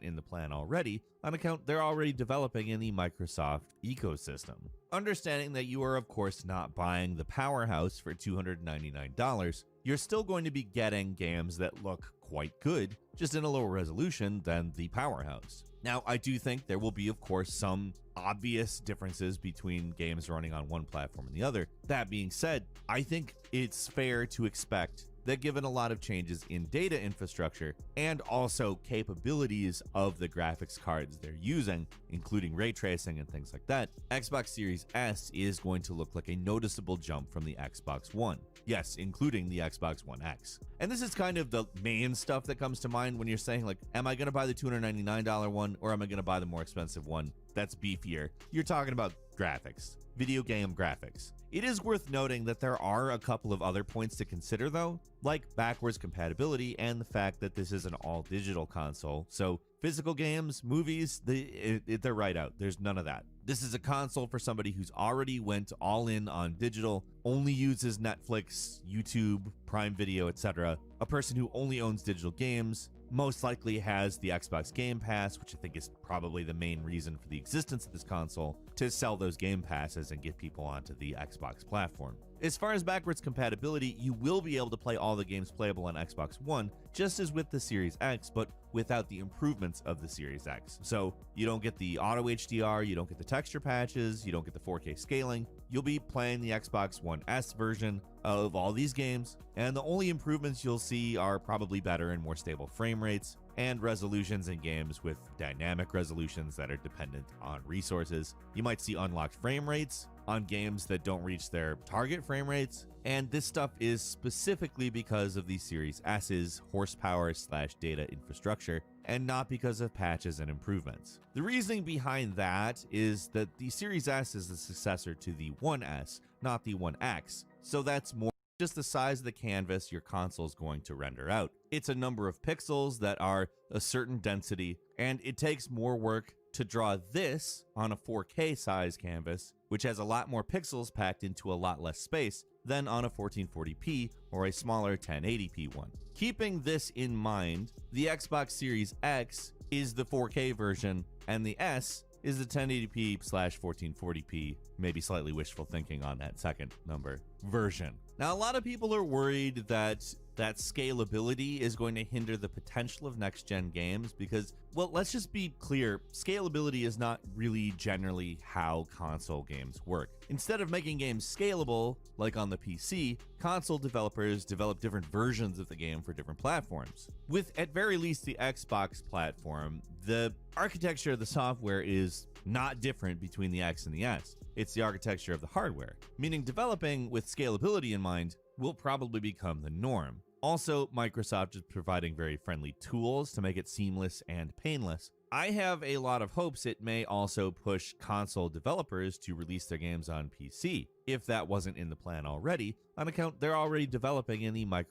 in the plan already, on account they're already developing in the Microsoft ecosystem. Understanding that you are of course not buying the powerhouse for $299, you're still going to be getting games that look quite good, just in a lower resolution than the powerhouse. Now, I do think there will be, of course, some obvious differences between games running on one platform and the other. That being said, I think it's fair to expect that given a lot of changes in data infrastructure and also capabilities of the graphics cards they're using, including ray tracing and things like that, Xbox Series S is going to look like a noticeable jump from the Xbox One. Yes, including the Xbox One X. And this is kind of the main stuff that comes to mind when you're saying, like, am I going to buy the $299 one or am I going to buy the more expensive one that's beefier? You're talking about graphics, video game graphics. It is worth noting that there are a couple of other points to consider though, like backwards compatibility and the fact that this is an all-digital console. So physical games, movies, they're right out. There's none of that. This is a console for somebody who's already went all in on digital, only uses Netflix, YouTube, Prime Video, etc. A person who only owns digital games, most likely has the Xbox Game Pass, which I think is probably the main reason for the existence of this console, to sell those Game Passes and get people onto the Xbox platform. As far as backwards compatibility, you will be able to play all the games playable on Xbox One, just as with the Series X, but without the improvements of the Series X. So you don't get the auto HDR, you don't get the texture patches, you don't get the 4K scaling. You'll be playing the Xbox One S version of all these games, and the only improvements you'll see are probably better and more stable frame rates and resolutions in games with dynamic resolutions that are dependent on resources. You might see unlocked frame rates on games that don't reach their target frame rates, and this stuff is specifically because of the Series S's horsepower/data infrastructure and not because of patches and improvements. The reasoning behind that is that the Series S is the successor to the One S, not the One X, so that's more just the size of the canvas your console is going to render out. It's a number of pixels that are a certain density, and it takes more work to draw this on a 4K size canvas, which has a lot more pixels packed into a lot less space than on a 1440p or a smaller 1080p one. Keeping this in mind, the Xbox Series X is the 4K version and the S is the 1080p/1440p, maybe slightly wishful thinking on that second number, version. Now, a lot of people are worried that scalability is going to hinder the potential of next-gen games because, well, let's just be clear, scalability is not really generally how console games work. Instead of making games scalable, like on the PC, console developers develop different versions of the game for different platforms. With, at very least, the Xbox platform, the architecture of the software is not different between the X and the S. It's the architecture of the hardware, meaning developing with scalability in mind will probably become the norm. Also, Microsoft is providing very friendly tools to make it seamless and painless. I have a lot of hopes it may also push console developers to release their games on PC, if that wasn't in the plan already, on account they're already developing in the Microsoft